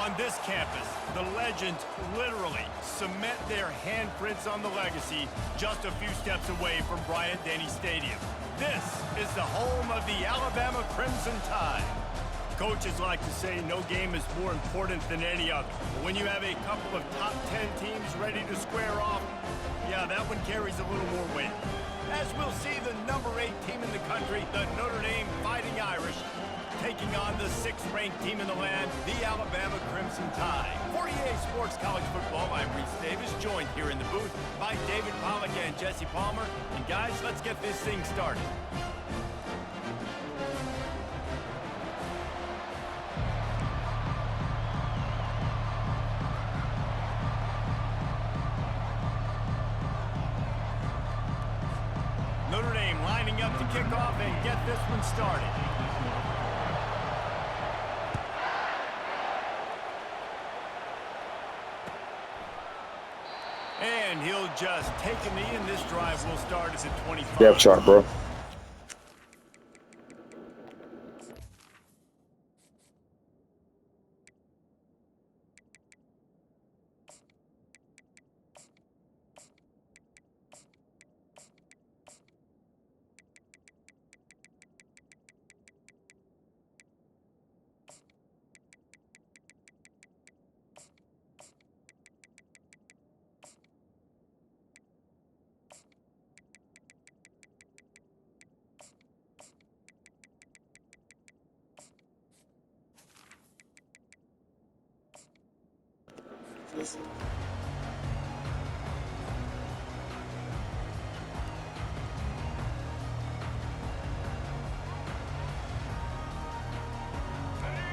On this campus, the legends literally cement their handprints on the legacy just a few steps away from Bryant-Denny Stadium. This is the home of the Alabama Crimson Tide. Coaches like to say no game is more important than any other. But when you have a couple of top 10 teams ready to square off, yeah, that one carries a little more weight. As we'll see the number 8 team in the country, the Notre Dame Fighting Irish, taking on the 6th-ranked team in the land, the Alabama Crimson Tide. 48 Sports College Football, I'm Reese Davis, joined here in the booth by David Pollack and Jesse Palmer. And guys, let's get this thing started. Notre Dame lining up to kick off and get this one started. And he'll just take a knee, and this drive will start as a 25. Depth chart, bro.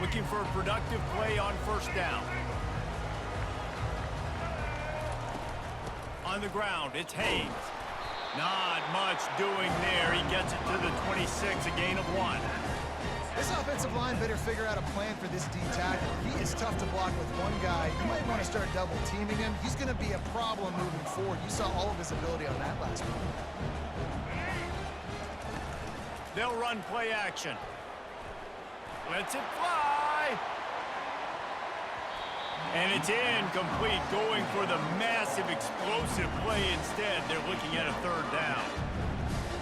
Looking for a productive play on first down. On the ground, it's Hayes. Not much doing there. He gets it to the 26, a gain of 1. This offensive line better figure out a plan for this D tackle. He is tough to block with one guy. You might want to start double teaming him. He's going to be a problem moving forward. You saw all of his ability on that last one. They'll run play action. Lets it fly. And it's incomplete, going for the massive explosive play instead. They're looking at a 3rd down.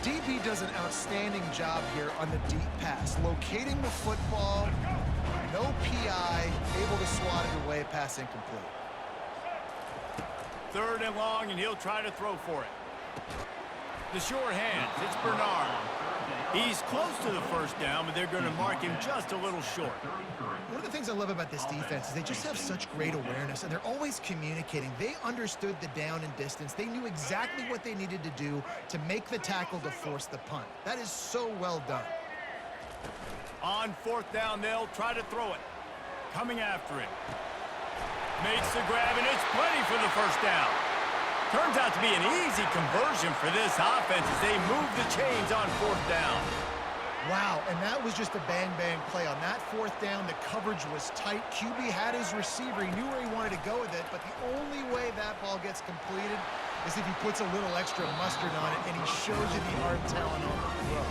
DP does an outstanding job here on the deep pass, locating the football, no PI, able to swat it away, pass incomplete. 3rd and long, and he'll try to throw for it. The sure hands, it's Bernard. He's close to the 1st down, but they're going to mark him just a little short. One of the things I love about this defense is they just have such great awareness, and they're always communicating. They understood the down and distance. They knew exactly what they needed to do to make the tackle to force the punt. That is so well done. On 4th down, they'll try to throw it. Coming after him. Makes the grab, and it's plenty for the 1st down. Turns out to be an easy conversion for this offense as they move the chains on 4th down. Wow, and that was just a bang-bang play. On that 4th down, the coverage was tight. QB had his receiver. He knew where he wanted to go with it, but the only way that ball gets completed is if he puts a little extra mustard on it, and he shows you the arm talent on the throw.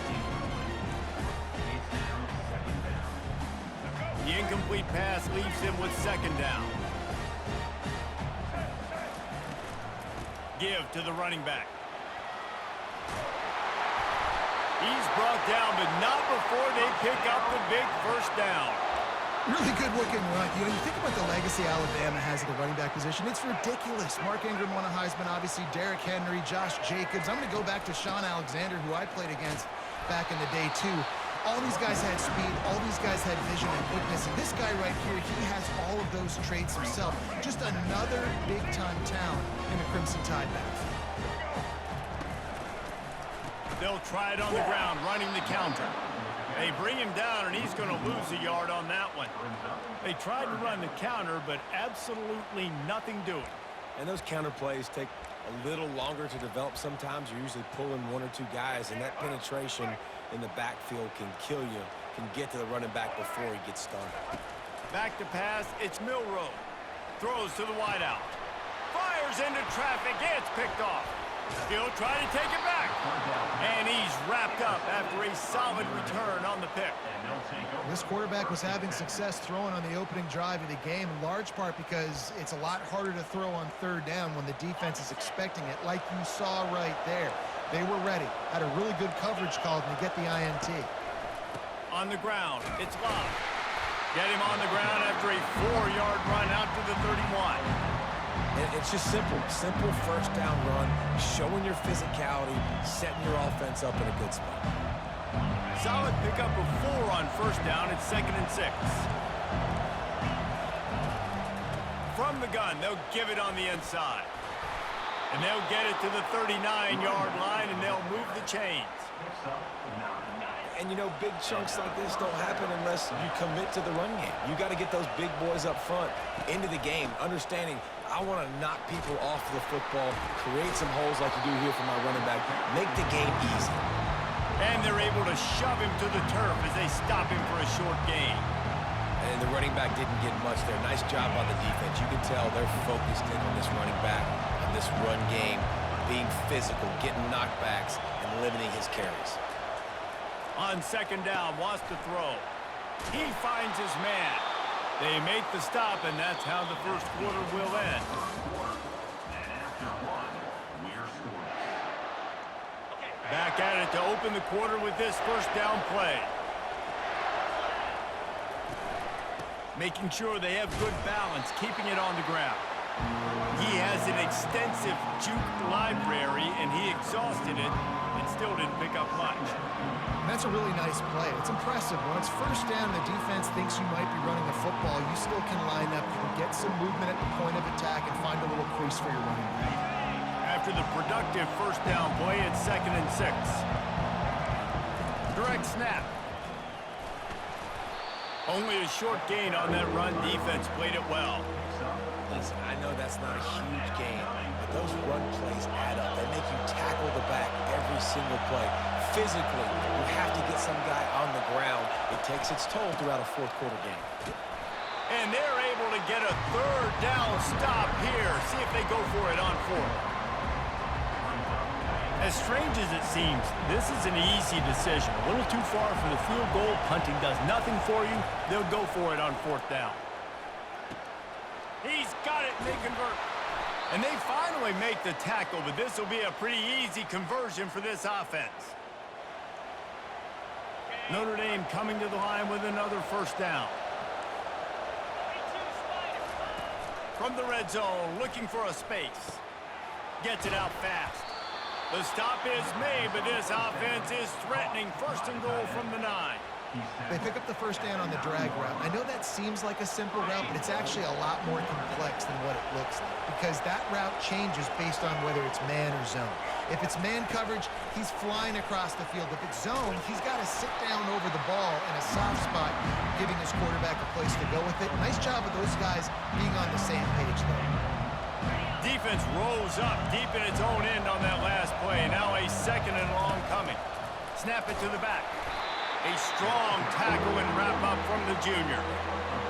The incomplete pass leaves him with 2nd down. Give to the running back. He's brought down, but not before they pick up the big 1st down. Really good looking run. You know, you think about the legacy Alabama has at the running back position. It's ridiculous. Mark Ingram won a Heisman, obviously Derrick Henry, Josh Jacobs. I'm going to go back to Sean Alexander, who I played against back in the day, too. All these guys had speed. All these guys had vision and quickness. And this guy right here, he has all of those traits himself. Just another big-time talent in the Crimson Tide backfield. They'll try it on the ground, running the counter. They bring him down, and he's going to lose a yard on that one. They tried to run the counter, but absolutely nothing doing. And those counter plays take a little longer to develop sometimes. You're usually pulling 1 or 2 guys, and that penetration in the backfield can kill you, can get to the running back before he gets started. Back to pass, it's Milroe. Throws to the wideout. Fires into traffic, it's picked off. He'll try to take it back. And he's wrapped up after a solid return on the pick. This quarterback was having success throwing on the opening drive of the game, in large part because it's a lot harder to throw on third down when the defense is expecting it, like you saw right there. They were ready, had a really good coverage called, and they get the INT. On the ground, it's Love. Get him on the ground after a 4-yard run out to the 31. It's just simple first down run, showing your physicality, setting your offense up in a good spot. Solid pickup of 4 on first down. It's 2nd and 6. From the gun, they'll give it on the inside. And they'll get it to the 39-yard line, and they'll move the chains. And, you know, big chunks like this don't happen unless you commit to the run game. You got to get those big boys up front into the game, understanding I want to knock people off the football, create some holes like you do here for my running back, make the game easy. And they're able to shove him to the turf as they stop him for a short gain. And the running back didn't get much there. Nice job by the defense. You can tell they're focused in on this running back, on this run game, being physical, getting knockbacks, and limiting his carries. On 2nd down, wants to throw. He finds his man. They make the stop, and that's how the first quarter will end. Back at it to open the quarter with this first down play. Making sure they have good balance, keeping it on the ground. He has an extensive juke library, and he exhausted it and still didn't pick up much. And that's a really nice play. It's impressive. When it's first down, the defense thinks you might be running the football. You still can line up. You can get some movement at the point of attack and find a little crease for your running back. After the productive first down play, it's 2nd and 6. Direct snap. Only a short gain on that run. Defense played it well. Listen, I know that's not a huge gain, but those run plays add up. They make you tackle the back every single play. Physically, you have to get some guy on the ground. It takes its toll throughout a fourth quarter game. And they're able to get a 3rd down stop here. See if they go for it on 4th. As strange as it seems, this is an easy decision. A little too far for the field goal. Punting does nothing for you. They'll go for it on 4th down. He's got it, and they convert. And they finally make the tackle, but this will be a pretty easy conversion for this offense. Notre Dame coming to the line with another first down. From the red zone, looking for a space. Gets it out fast. The stop is made, but this offense is threatening. 1st and goal from the 9. They pick up the first down on the drag route. I know that seems like a simple route, but it's actually a lot more complex than what it looks like, because that route changes based on whether it's man or zone. If it's man coverage, he's flying across the field. If it's zone, he's got to sit down over the ball in a soft spot, giving his quarterback a place to go with it. Nice job of those guys being on the same page, though. Defense rolls up deep in its own end on that last play. Now a 2nd and long coming. Snap it to the back. A strong tackle and wrap up from the junior.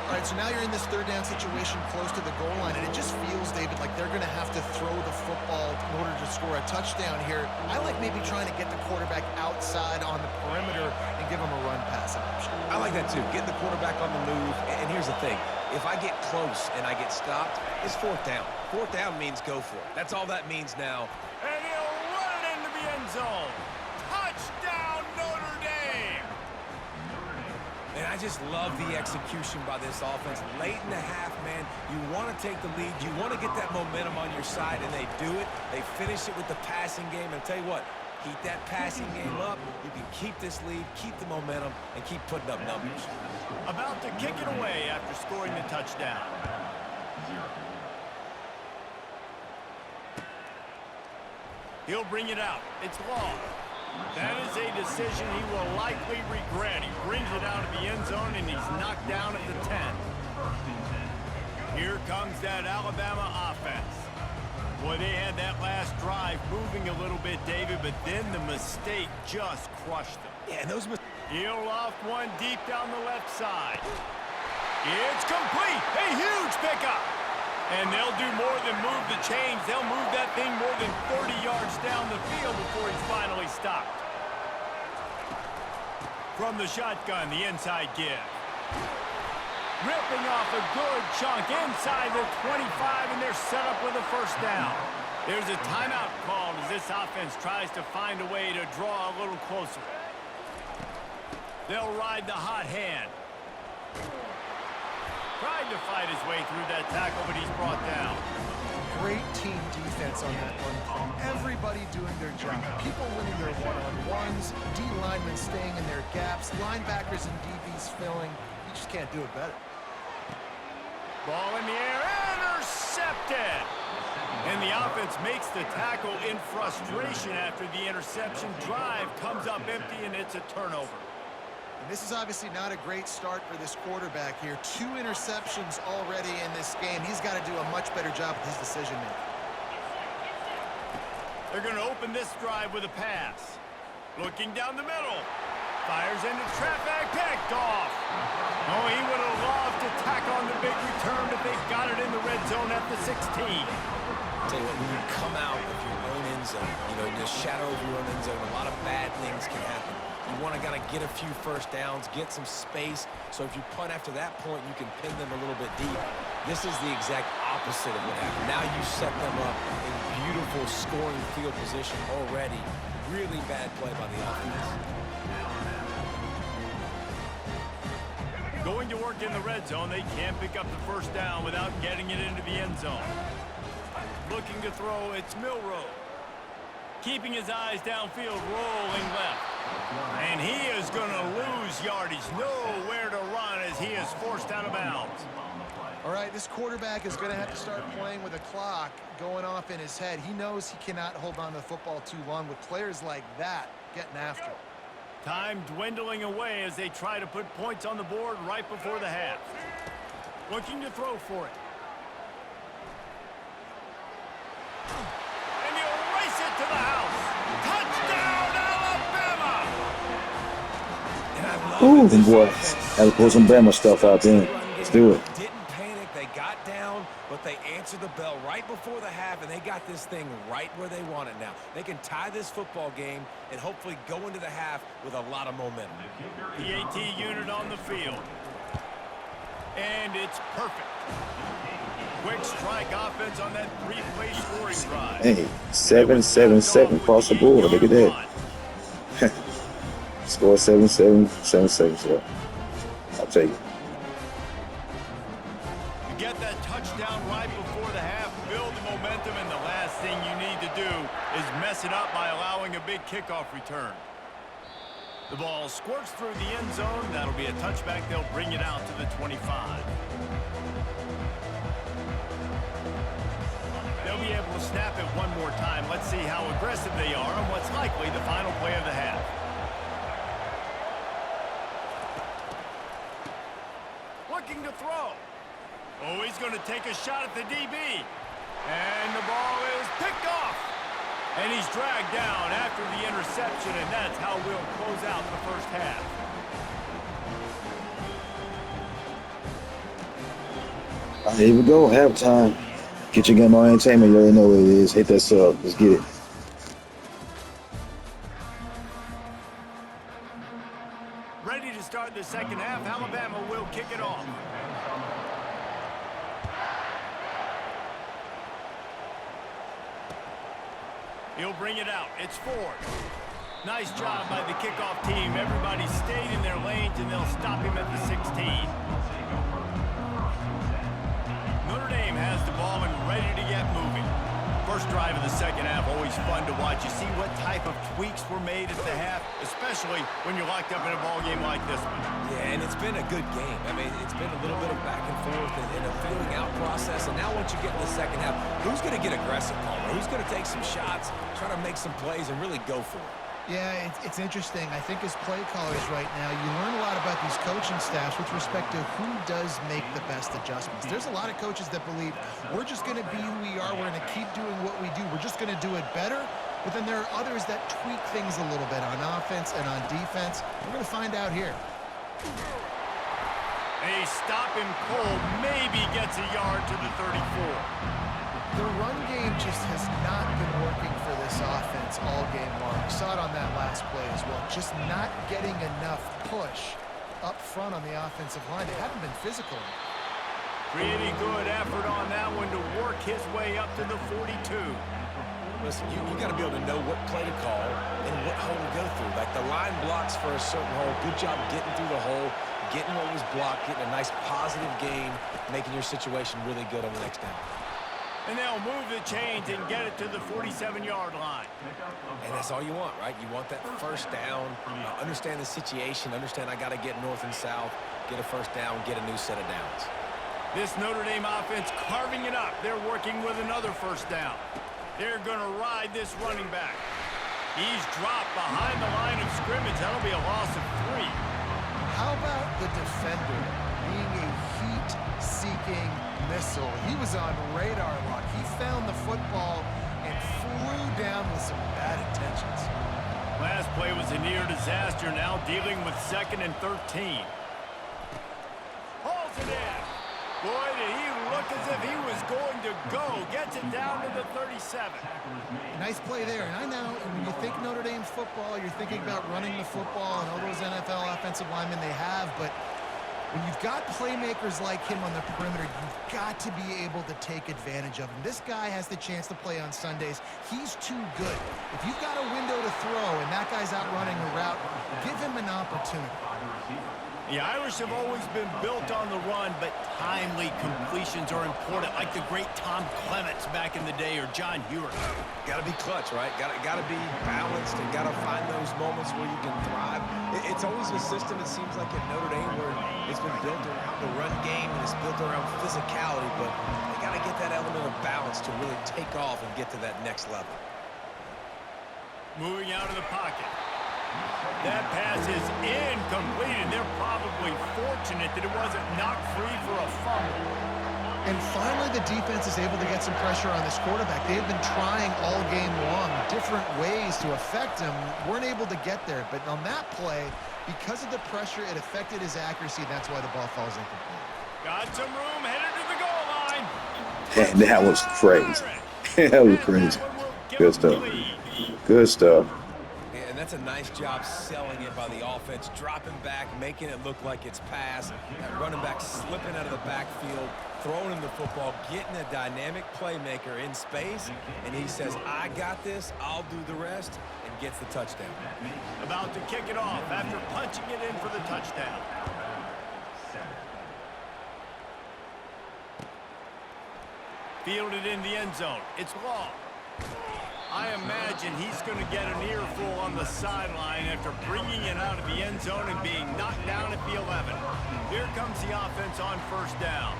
All right, so now you're in this 3rd down situation close to the goal line, and it just feels, David, like they're going to have to throw the football in order to score a touchdown here. I like maybe trying to get the quarterback outside on the perimeter and give him a run pass option. I like that too. Get the quarterback on the move. And here's the thing. If I get close and I get stopped, it's 4th down. 4th down means go for it. That's all that means now. And he'll run it into the end zone. Touchdown, Notre Dame! And I just love the execution by this offense. Late in the half, man, you want to take the lead. You want to get that momentum on your side, and they do it. They finish it with the passing game. And I'll tell you what, keep that passing game up. You can keep this lead, keep the momentum, and keep putting up numbers. About to kick it away after scoring the touchdown. He'll bring it out. It's long. That is a decision he will likely regret. He brings it out of the end zone, and he's knocked down at the 10. Here comes that Alabama offense. Boy, they had that last drive moving a little bit, David, but then the mistake just crushed them. Yeah, and those He'll loft one deep down the left side. It's complete. A huge pickup. And they'll do more than move the chains. They'll move that thing more than 30 yards down the field before he's finally stopped. From the shotgun, the inside give. Ripping off a good chunk inside the 25, and they're set up with a first down. There's a timeout called as this offense tries to find a way to draw a little closer. They'll ride the hot hand. Tried to fight his way through that tackle, but he's brought down. Great team defense on that one play. Everybody doing their job. People winning their one-on-ones, D linemen staying in their gaps, linebackers and DBs filling. You just can't do it better. Ball in the air, intercepted! And the offense makes the tackle in frustration after the interception. Drive comes up empty, and it's a turnover. And this is obviously not a great start for this quarterback here. 2 interceptions already in this game. He's got to do a much better job with his decision-making. They're going to open this drive with a pass. Looking down the middle. Fires into traffic, picked off. Oh, he would have loved to tack on the big return, but they got it in the red zone at the 16. Tell you what, when you come out of your own end zone, you know, in the shadow of your own end zone, a lot of bad things can happen. You want to get a few first downs, get some space, so if you punt after that point, you can pin them a little bit deep. This is the exact opposite of what happened. Now you set them up in beautiful scoring field position already. Really bad play by the offense. Going to work in the red zone, they can't pick up the first down without getting it into the end zone. Looking to throw, it's Milroe. Keeping his eyes downfield, rolling left. And he is going to lose yardage. Nowhere to run as he is forced out of bounds. All right, this quarterback is going to have to start playing with a clock going off in his head. He knows he cannot hold on to the football too long with players like that getting after him. Time dwindling away as they try to put points on the board right before the half. Looking to throw for it. And he'll race it to the house. Touchdown, Alabama! And I love Ooh, this boy. offense. Gotta pull some Bama stuff out there. Let's do it. Didn't panic. They got down, but they answered the bell right before the half, and they got this thing right where they want it now. They can tie this football game and hopefully go into the half with a lot of momentum. The AT unit on the field. And it's perfect. Quick strike offense on that 3-play scoring drive. Hey, 7-7-7 across the board. Look at that. Score 7-7-7-7. So I'll take it. You get that touchdown right before the half, build the momentum, and the last thing you need to do is mess it up by allowing a big kickoff return. The ball squirts through the end zone. That'll be a touchback. They'll bring it out to the 25. They'll be able to snap it one more time. Let's see how aggressive they are on what's likely the final play of the half. Looking to throw. Oh, he's going to take a shot at the DB. And the ball is picked off. And he's dragged down after the interception, and that's how we'll close out the first half. Here we go, halftime. Get your game on entertainment. You already know what it is. Hit that sub. Let's get it. Ready to start the second half. Alabama will kick it off. He'll bring it out. It's Ford. Nice job by the kickoff team. Everybody stayed in their lanes, and they'll stop him at the 16. Notre Dame has the ball and ready to get moving. First drive of the second half, always fun to watch. You see what type of tweaks were made at the half, especially when you're locked up in a ball game like this one. Yeah, and it's been a good game. I mean, it's been a little bit of back and forth and a feeling out process. And now once you get in the second half, who's going to get aggressive, Palmer? Who's going to take some shots, try to make some plays, and really go for it? Yeah, it's interesting. I think as play callers right now, you learn a lot about these coaching staffs with respect to who does make the best adjustments. There's a lot of coaches that believe we're just going to be who we are. We're going to keep doing what we do. We're just going to do it better. But then there are others that tweak things a little bit on offense and on defense. We're going to find out here. And they stop him cold, maybe gets a yard to the 34. The run game just has not been working for this offense all game long. We saw it on that last play as well. Just not getting enough push up front on the offensive line. They haven't been physical. Pretty good effort on that one to work his way up to the 42. Listen, you got to be able to know what play to call and what hole to go through. Like the line blocks for a certain hole. Good job getting through the hole, getting what was blocked, getting a nice positive gain, making your situation really good on the next down. And they'll move the chains and get it to the 47-yard line. And that's all you want, right? You want that first down, understand the situation, understand I got to get north and south, get a first down, get a new set of downs. This Notre Dame offense carving it up. They're working with another first down. They're going to ride this running back. He's dropped behind the line of scrimmage. That'll be a loss of 3. How about the defender being a heat-seeking missile? He was on radar lock. He found the football and flew down with some bad intentions. Last play was a near disaster. Now dealing with 2nd and 13. Hauls it in. Boy, did he look as if he was going to go. Gets it down to the 37. Nice play there. And I know when you think Notre Dame football, you're thinking about running the football and all those NFL offensive linemen they have. But when you've got playmakers like him on the perimeter, you've got to be able to take advantage of him. This guy has the chance to play on Sundays. He's too good. If you've got a window to throw and that guy's out running a route, give him an opportunity. The Irish have always been built on the run, but timely completions are important, like the great Tom Clements back in the day or John Hewitt. Got to be clutch, right? Got to be balanced and got to find those moments where you can thrive. It's always a system, it seems like, at Notre Dame where it's been built around the run game and it's built around physicality, but they got to get that element of balance to really take off and get to that next level. Moving out of the pocket. That pass is incomplete, and they're probably fortunate that it wasn't knocked free for a fumble. And finally, the defense is able to get some pressure on this quarterback. They've been trying all game long different ways to affect him. Weren't able to get there. But on that play, because of the pressure, it affected his accuracy. That's why the ball falls incomplete. Got some room, headed to the goal line. That was crazy. That was crazy. Good stuff. Good stuff. That's a nice job selling it by the offense, dropping back, making it look like it's pass. That running back slipping out of the backfield, throwing him the football, getting a dynamic playmaker in space, and he says, I got this, I'll do the rest, and gets the touchdown. About to kick it off after punching it in for the touchdown. Fielded in the end zone. It's long. I imagine he's going to get an earful on the sideline after bringing it out of the end zone and being knocked down at the 11. Here comes the offense on first down.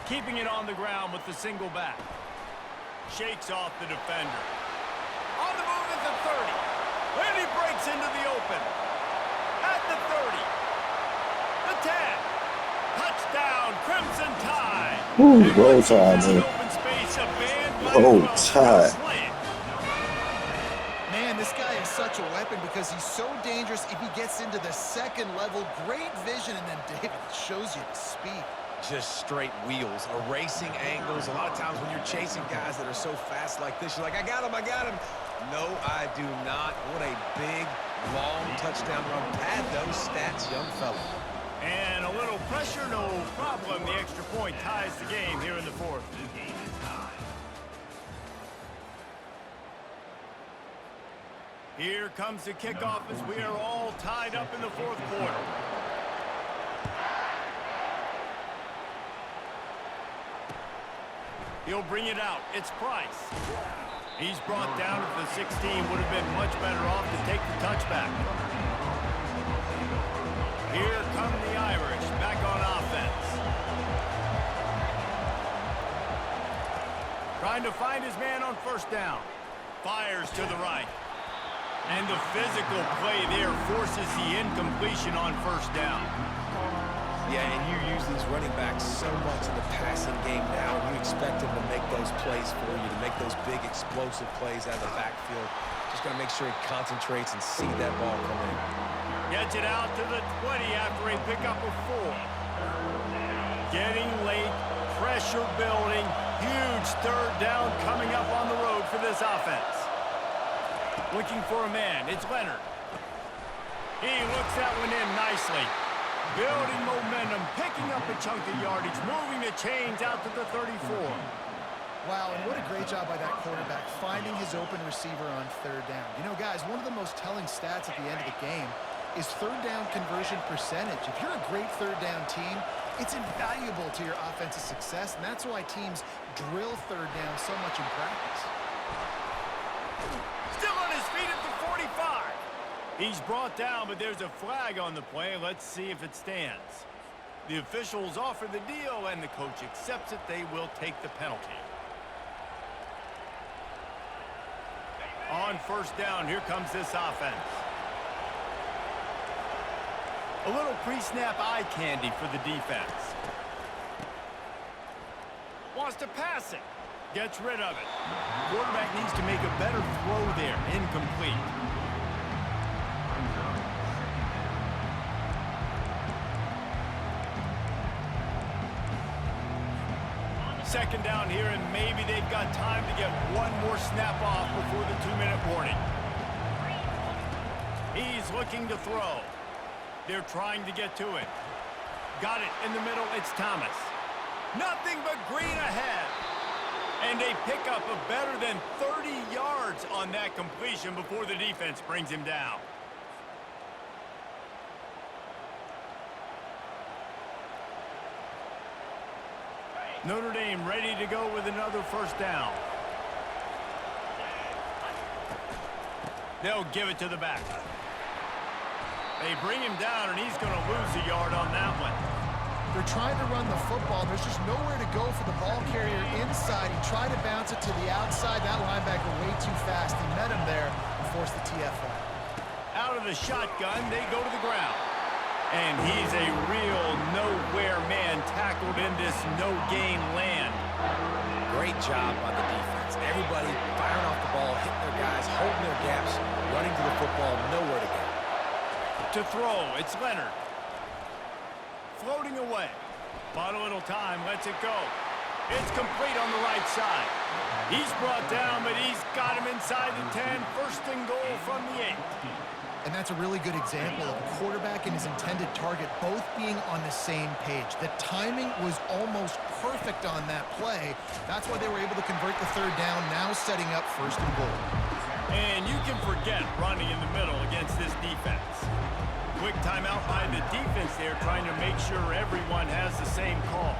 Keeping it on the ground with the single back. Shakes off the defender. On the move at the 30. And he breaks into the open. At the 30. The 10. Touchdown, Crimson Tide. Ooh, roll tide, man. Roll tide. Man, this guy is such a weapon because he's so dangerous if he gets into the second level. Great vision, and then David shows you the speed. Just straight wheels, erasing angles. A lot of times when you're chasing guys that are so fast like this, you're like, I got him, I got him. No, I do not. What a big, long touchdown run. Pad those stats, young fella. And a little pressure, no problem. The extra point ties the game here in the fourth. Here comes the kickoff as we are all tied up in the fourth quarter. He'll bring it out. It's Price. He's brought down at the 16. Would have been much better off to take the touchback. Here come the Irish back on offense. Trying to find his man on first down. Fires to the right. And the physical play there forces the incompletion on first down. Yeah, and you use these running backs so much in the passing game now, and you expect them to make those plays for you, to make those big explosive plays out of the backfield. Just got to make sure he concentrates and see that ball come in. Gets it out to the 20 after a pickup of 4. Getting late, pressure building, huge third down coming up on the road for this offense. Looking for a man, it's Leonard. He looks that one in nicely. Building momentum, picking up a chunk of yardage, moving the chains out to the 34. Wow, and what a great job by that quarterback, finding his open receiver on third down. You know, guys, one of the most telling stats at the end of the game is third down conversion percentage. If you're a great third down team, it's invaluable to your offensive success, and that's why teams drill third down so much in practice. Still on his feet at the 45. He's brought down, but there's a flag on the play. Let's see if it stands. The officials offer the deal, and the coach accepts it. They will take the penalty. On first down, here comes this offense. A little pre-snap eye candy for the defense. Wants to pass it. Gets rid of it. Quarterback needs to make a better throw there. Incomplete. Second down here, and maybe they've got time to get one more snap off before the 2-minute warning. He's looking to throw. They're trying to get to it. Got it in the middle. It's Thomas. Nothing but green ahead. And a pickup of better than 30 yards on that completion before the defense brings him down. Notre Dame ready to go with another first down. They'll give it to the back. They bring him down, and he's going to lose a yard on that one. They're trying to run the football. There's just nowhere to go for the ball carrier inside. He tried to bounce it to the outside. That linebacker way too fast. He met him there and forced the TFL. Out of the shotgun, they go to the ground. And he's a real nowhere man tackled in this no-gain land. Great job by the defense. Everybody firing off the ball, hitting their guys, holding their gaps, running to the football, nowhere to go. To throw, it's Leonard. Floating away. Bought a little time, lets it go. It's complete on the right side. He's brought down, but he's got him inside the 10. First and goal from the 8. And that's a really good example of a quarterback and his intended target both being on the same page. The timing was almost perfect on that play. That's why they were able to convert the third down, now setting up first and goal. And you can forget running in the middle against this defense. Quick timeout by the defense there, trying to make sure everyone has the same call.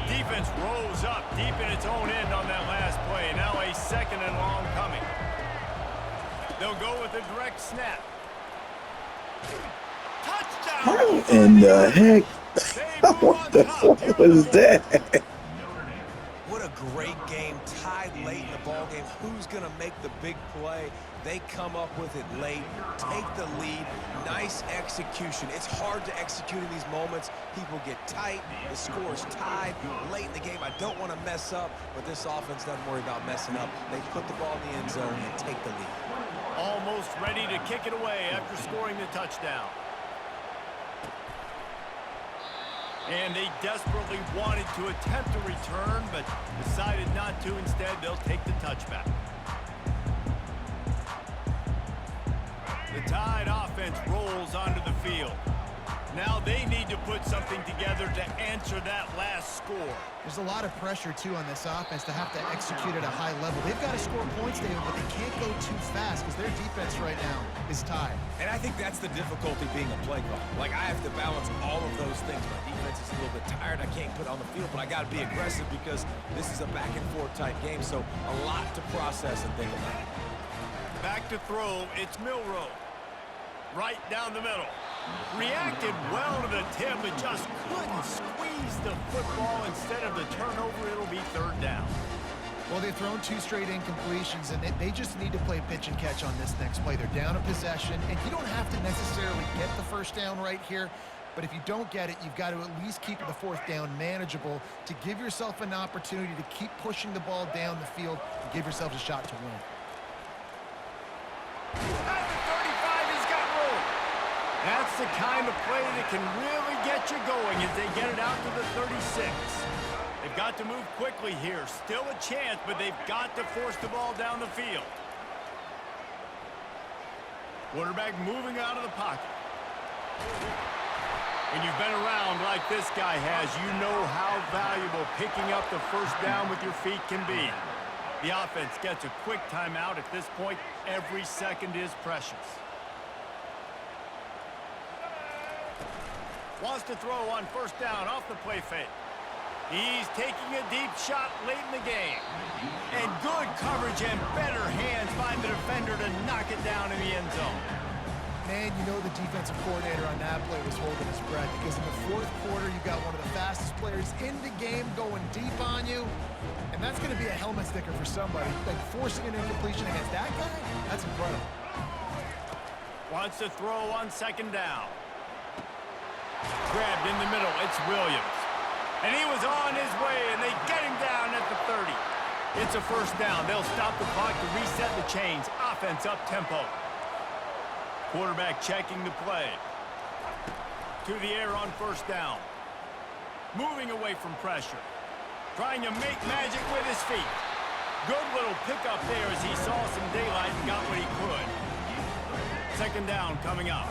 Defense rolls up deep in its own end on that last play. Now a second and long coming. They'll go with a direct snap. Touchdown! How in the heck? What the fuck was that? What a great game, tied late in the ball game. Who's going to make the big play? They come up with it late, take the lead. Nice execution. It's hard to execute in these moments. People get tight. The score's tied late in the game. I don't want to mess up, but this offense doesn't worry about messing up. They put the ball in the end zone and take the lead. Almost ready to kick it away after scoring the touchdown. And they desperately wanted to attempt a return, but decided not to. Instead, they'll take the touchback. The Tide offense rolls onto the field. Now they need to put something together to answer that last score. There's a lot of pressure, too, on this offense to have to execute at a high level. They've got to score points, David, but they can't go too fast because their defense right now is tied. And I think that's the difficulty being a play call. Like, I have to balance all of those things. My defense is a little bit tired. I can't put on the field, but I got to be aggressive because this is a back-and-forth type game, so a lot to process and think about. Back to throw, it's Milroe. Right down the middle. Reacted well to the tip, but just couldn't squeeze the football. Instead of the turnover, it'll be third down. Well, they've thrown 2 straight incompletions, and they just need to play pitch and catch on this next play. They're down a possession, and you don't have to necessarily get the first down right here, But if you don't get it, you've got to at least keep the fourth down manageable to give yourself an opportunity to keep pushing the ball down the field and give yourself a shot to win. At the 35, he's got room. That's the kind of play that can really get you going as they get it out to the 36. They've got to move quickly here. Still a chance, but they've got to force the ball down the field. Quarterback moving out of the pocket. When you've been around like this guy has, you know how valuable picking up the first down with your feet can be. The offense gets a quick timeout. At this point, every second is precious. Wants to throw on first down off the play fake. He's taking a deep shot late in the game. And good coverage and better hands by the defender to knock it down in the end zone. Man, you know the defensive coordinator on that play was holding his breath because in the fourth quarter, you got one of the fastest players in the game going deep on you. And that's going to be a helmet sticker for somebody. Like forcing an incompletion against that guy, that's incredible. Wants to throw on second down. Grabbed in the middle, it's Williams. And he was on his way, and they get him down at the 30. It's a first down. They'll stop the clock to reset the chains. Offense up tempo. Quarterback checking the play. To the air on first down. Moving away from pressure. Trying to make magic with his feet. Good little pickup there as he saw some daylight and got what he could. Second down coming up.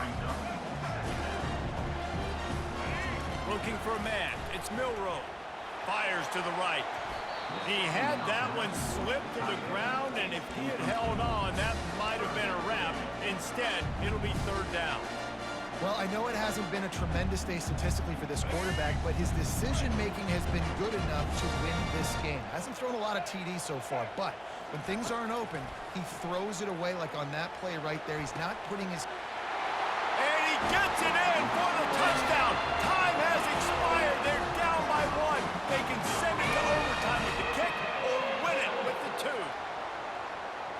Looking for a man. It's Milroe. Fires to the right. He had that one slip to the ground, and if he had held on, that might have been a wrap. Instead, it'll be third down. Well, I know it hasn't been a tremendous day statistically for this quarterback, but his decision-making has been good enough to win this game. Hasn't thrown a lot of TDs so far, but when things aren't open, he throws it away like on that play right there. He's not putting his... And he gets it in for the touchdown. Time has expired. They're down by one. They can send it to overtime with the kick or win it with the two.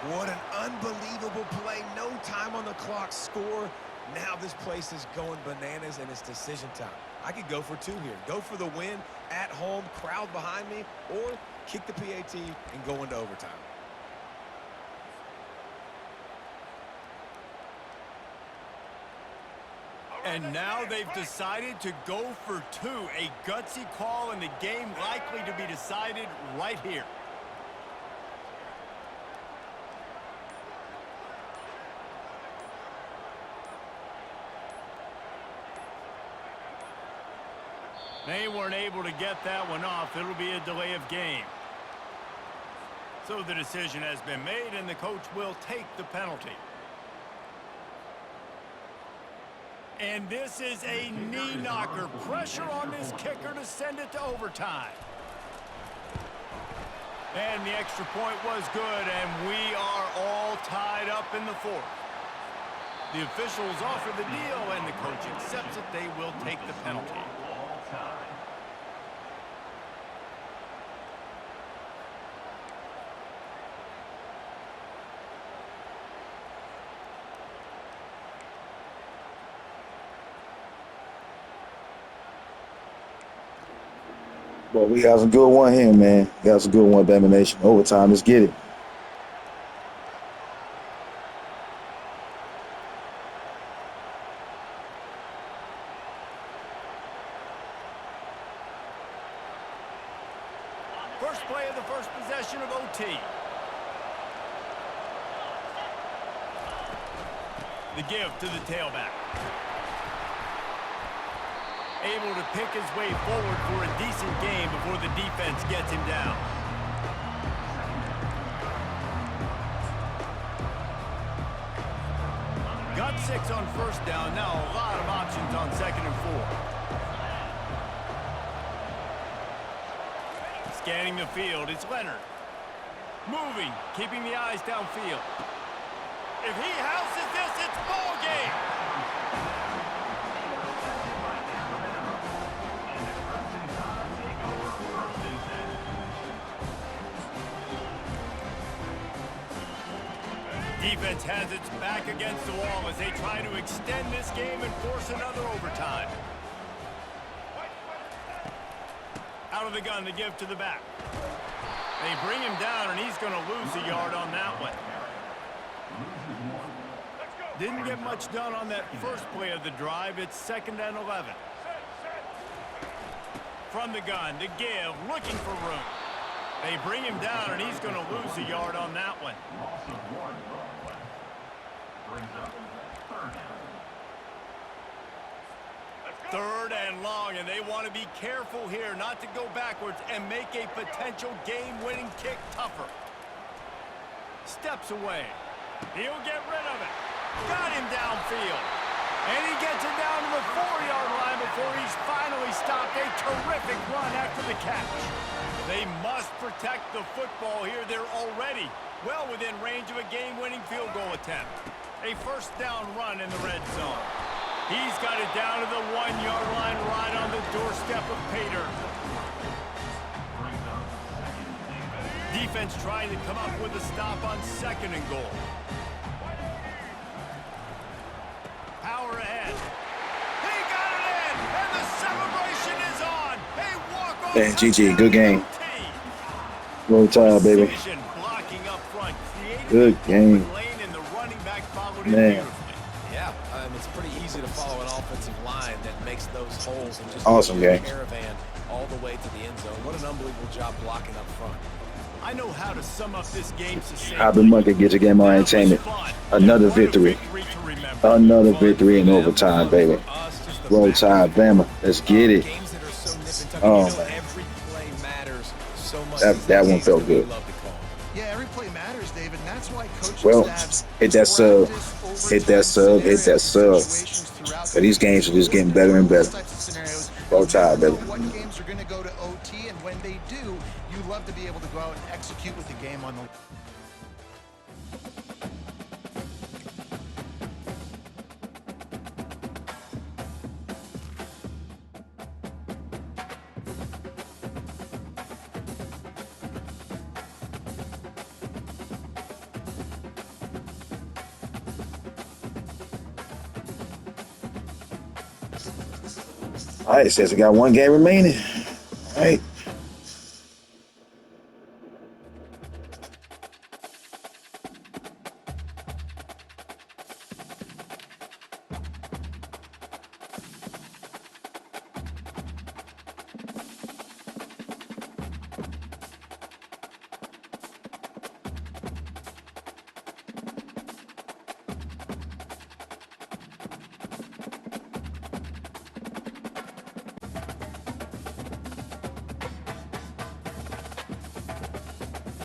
What an unbelievable play. No time on the clock. Score. Now this place is going bananas, and it's decision time. I could go for two here. Go for the win at home, crowd behind me, or kick the PAT and go into overtime. And now they've decided to go for two. A gutsy call, and the game likely to be decided right here. They weren't able to get that one off. It'll be a delay of game. So the decision has been made, and the coach will take the penalty. And this is a knee knocker. Pressure on this kicker to send it to overtime. And the extra point was good, and we are all tied up in the fourth. The officials offer the deal, and the coach accepts it. They will take the penalty. But we got some good one here, man. We got some good one, Bama Nation. Overtime, let's get it. First play of the first possession of OT. The give to the tailback. Able to pick his way forward for a decent game before the defense gets him down. Got 6 on first down. Now a lot of options on second and 4. Scanning the field, it's Leonard. Moving, keeping the eyes downfield. If he houses this, it's ball game. Defense has its back against the wall as they try to extend this game and force another overtime. Out of the gun to give to the back. They bring him down, and he's going to lose a yard on that one. Didn't get much done on that first play of the drive. It's 2nd and 11. From the gun to give, looking for room. They bring him down, and he's going to lose a yard on that one. Third and long, and they want to be careful here not to go backwards and make a potential game-winning kick tougher. Steps away. He'll get rid of it. Got him downfield. And he gets it down to the 4-yard line before he's finally stopped. A terrific run after the catch. They must protect the football here. They're already well within range of a game-winning field goal attempt. A first down run in the red zone. He's got it down to the 1-yard line right on the doorstep of Pater. Defense trying to come up with a stop on 2nd and goal. Power ahead. He got it in, and the celebration is on. A walk-off. Hey, GG, good game. Roll Tide, baby. Blocking up front, Good game. lane, and the running back followed it Man. beautifully. Yeah, it's pretty easy to follow an offensive line that makes those holes and just Awesome game. caravan all the way to the end zone. What an unbelievable job blocking up front. I know how to sum up this game succinctly. I've been monkey, get your game on entertainment. Another victory. To Another victory in overtime, baby. Roll Tide, Bama. Let's get it. Games that are so nip and tuck, Oh, you know, man. every play matters so much. That one felt Games that we good. love to call. Yeah, every play matters, David, and that's why coaching Well, staffs hit that sub. practice Hit that sub. Hit that sub. situations throughout But these games are just getting better and better. those types of scenarios. Roll Tide, You know baby. what games are going to go to OT, and when they do, you love to be able to go out and execute with the game on the. All right, it says we got one game remaining. All right.